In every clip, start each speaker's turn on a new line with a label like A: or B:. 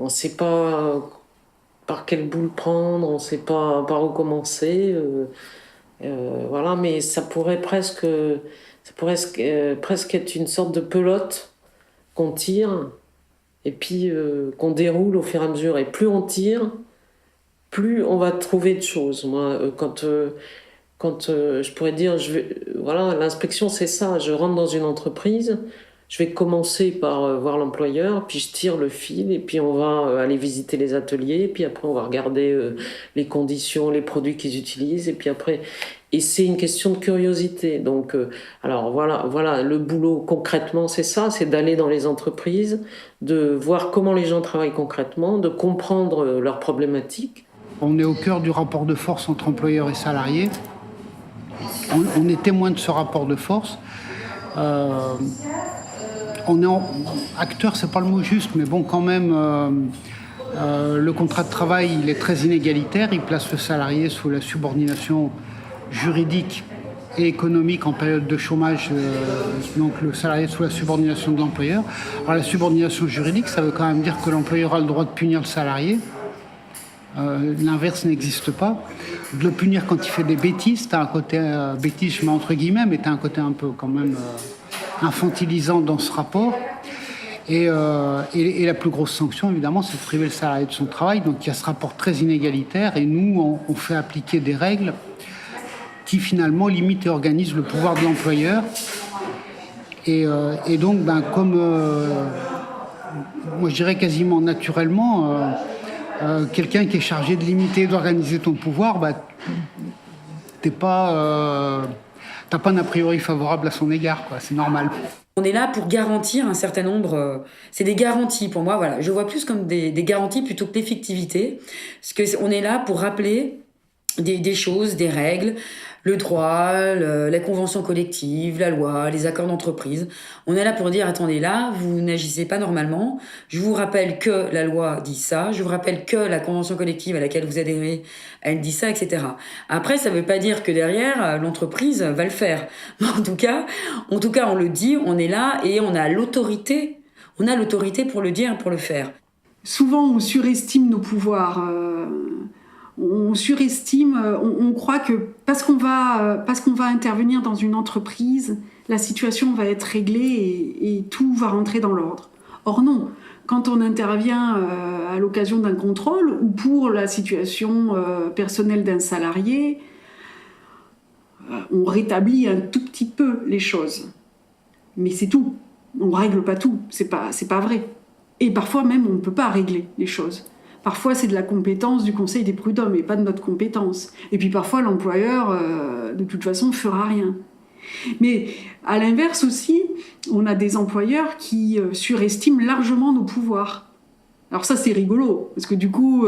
A: ne sait pas par quelle boule prendre, on ne sait pas par où commencer. Voilà, mais ça pourrait presque être une sorte de pelote qu'on tire et puis qu'on déroule au fur et à mesure. Et plus on tire, plus on va trouver de choses. Moi, quand je pourrais dire, voilà, l'inspection c'est ça. Je rentre dans une entreprise, je vais commencer par voir l'employeur, puis je tire le fil, et puis on va aller visiter les ateliers, puis après on va regarder les conditions, les produits qu'ils utilisent, et puis après, et c'est une question de curiosité. Donc, alors voilà, le boulot concrètement c'est ça, c'est d'aller dans les entreprises, de voir comment les gens travaillent concrètement, de comprendre leurs problématiques.
B: On est au cœur du rapport de force entre employeurs et salariés. On est témoin de ce rapport de force. On est acteur, c'est pas le mot juste, mais bon, quand même, le contrat de travail, il est très inégalitaire. Il place le salarié sous la subordination juridique et économique en période de chômage, donc le salarié sous la subordination de l'employeur. Alors la subordination juridique, ça veut quand même dire que l'employeur a le droit de punir le salarié. L'inverse n'existe pas. De le punir quand il fait des bêtises, t'as un côté bêtise, je mets entre guillemets, mais t'as un côté un peu quand même infantilisant dans ce rapport. Et la plus grosse sanction, évidemment, c'est de priver le salarié de son travail. Donc il y a ce rapport très inégalitaire, et nous, on fait appliquer des règles qui finalement limitent et organisent le pouvoir de l'employeur. Et donc, comme moi je dirais quasiment naturellement, quelqu'un qui est chargé de limiter et d'organiser ton pouvoir, t'as pas un a priori favorable à son égard, quoi. C'est normal.
C: On est là pour garantir un certain nombre... c'est des garanties pour moi, voilà. Je vois plus comme des garanties plutôt que l'effectivité. Parce qu'on est là pour rappeler des choses, des règles, le droit, la convention collective, la loi, les accords d'entreprise. On est là pour dire, attendez, là, vous n'agissez pas normalement. Je vous rappelle que la loi dit ça. Je vous rappelle que la convention collective à laquelle vous adhérez, elle dit ça, etc. Après, ça ne veut pas dire que derrière, l'entreprise va le faire. En tout cas, on le dit, on est là et on a l'autorité. On a l'autorité pour le dire, pour le faire.
D: Souvent, on surestime nos pouvoirs. On surestime, on croit que parce qu'on va intervenir dans une entreprise, la situation va être réglée et tout va rentrer dans l'ordre. Or non, quand on intervient à l'occasion d'un contrôle ou pour la situation personnelle d'un salarié, on rétablit un tout petit peu les choses. Mais c'est tout. On ne règle pas tout, c'est pas vrai. Et parfois même, on ne peut pas régler les choses. Parfois, c'est de la compétence du Conseil des prud'hommes et pas de notre compétence. Et puis parfois, l'employeur, de toute façon, ne fera rien. Mais à l'inverse aussi, on a des employeurs qui surestiment largement nos pouvoirs. Alors ça, c'est rigolo, parce que du coup,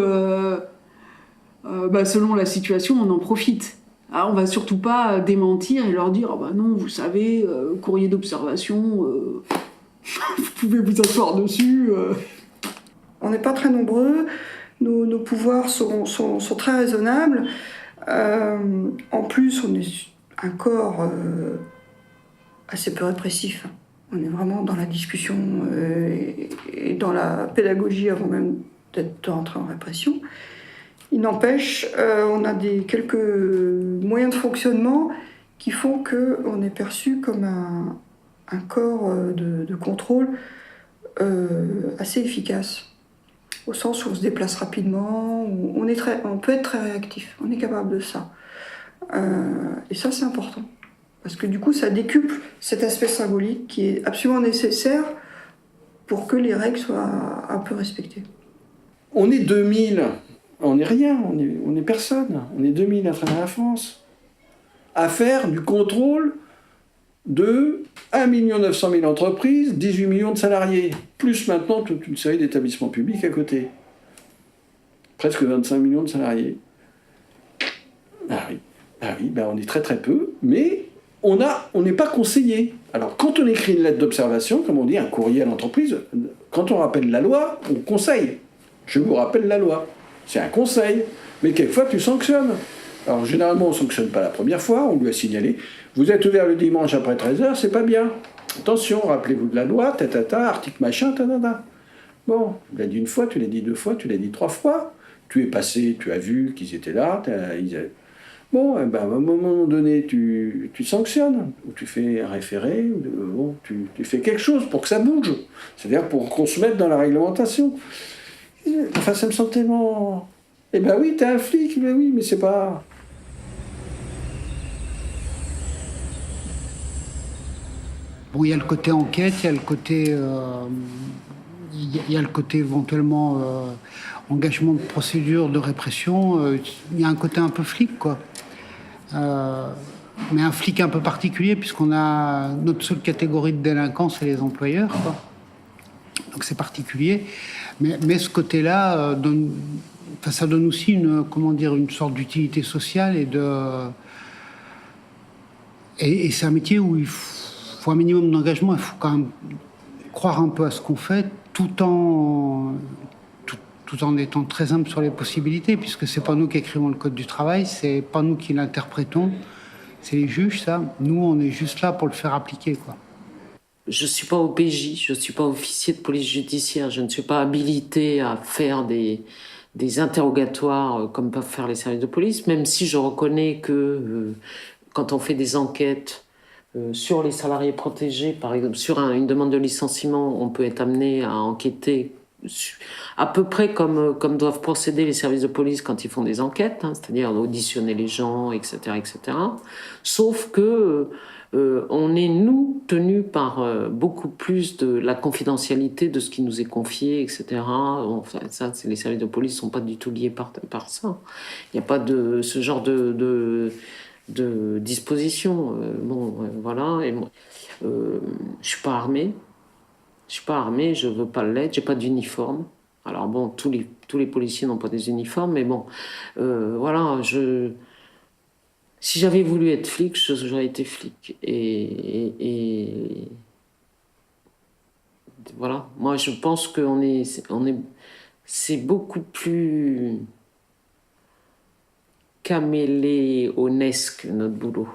D: selon la situation, on en profite. Alors, on va surtout pas démentir et leur dire « non, vous savez, courrier d'observation, vous pouvez vous asseoir dessus. »
E: On n'est pas très nombreux, nos pouvoirs sont très raisonnables. En plus, on est un corps assez peu répressif. On est vraiment dans la discussion et dans la pédagogie avant même d'être entré en répression. Il n'empêche, on a quelques moyens de fonctionnement qui font qu'on est perçu comme un corps de contrôle assez efficace. Au sens où on se déplace rapidement, où on peut être très réactif, on est capable de ça. Et ça, c'est important. Parce que du coup, ça décuple cet aspect symbolique qui est absolument nécessaire pour que les règles soient un peu respectées.
F: On est 2000, on n'est rien, on est personne. On est 2000 à travers la France. À faire du contrôle de 1 900 000 entreprises, 18 millions de salariés, plus maintenant toute une série d'établissements publics à côté. Presque 25 millions de salariés. Ah oui, on est très très peu, mais on n'est pas conseillé. Alors quand on écrit une lettre d'observation, comme on dit, un courrier à l'entreprise, quand on rappelle la loi, on conseille. Je vous rappelle la loi. C'est un conseil, mais quelquefois tu sanctionnes. Alors généralement on ne sanctionne pas la première fois, on lui a signalé. Vous êtes ouvert le dimanche après 13h, c'est pas bien. Attention, rappelez-vous de la loi, article machin, Bon, tu l'as dit une fois, tu l'as dit deux fois, tu l'as dit trois fois. Tu es passé, tu as vu qu'ils étaient là. Bon, eh ben, à un moment donné, tu sanctionnes, ou tu fais un référé, ou bon, tu fais quelque chose pour que ça bouge. C'est-à-dire pour qu'on se mette dans la réglementation. Enfin, ça me semble tellement... Eh ben oui, t'es un flic, mais oui, mais c'est pas...
B: Bon, il y a le côté enquête, il y a le côté, il y a le côté éventuellement engagement de procédure, de répression. Il y a un côté un peu flic, quoi. Mais un flic un peu particulier, puisqu'on a notre seule catégorie de délinquants, c'est les employeurs, quoi. Donc c'est particulier. Mais ce côté-là, enfin, ça donne aussi une sorte d'utilité sociale et c'est un métier où il faut un minimum d'engagement, il faut quand même croire un peu à ce qu'on fait, tout en étant très humble sur les possibilités, puisque c'est pas nous qui écrivons le code du travail, c'est pas nous qui l'interprétons, c'est les juges, ça. Nous, on est juste là pour le faire appliquer, quoi.
A: Je ne suis pas OPJ, je ne suis pas officier de police judiciaire, je ne suis pas habilité à faire des interrogatoires comme peuvent faire les services de police, même si je reconnais que quand on fait des enquêtes sur les salariés protégés, par exemple sur une demande de licenciement, on peut être amené à enquêter à peu près comme doivent procéder les services de police quand ils font des enquêtes, hein, c'est-à-dire auditionner les gens, etc., etc. Sauf que on est, nous, tenus par beaucoup plus de la confidentialité de ce qui nous est confié, etc. Enfin, ça, les services de police ne sont pas du tout liés par ça. Il n'y a pas de ce genre de disposition. Voilà. Et moi, je ne suis pas armée. Je suis pas armée, je veux pas l'être, j'ai pas d'uniforme. Alors bon, tous les policiers n'ont pas des uniformes, mais bon, voilà, si j'avais voulu être flic, j'aurais été flic. Et voilà, moi je pense c'est beaucoup plus caméléonesque notre boulot.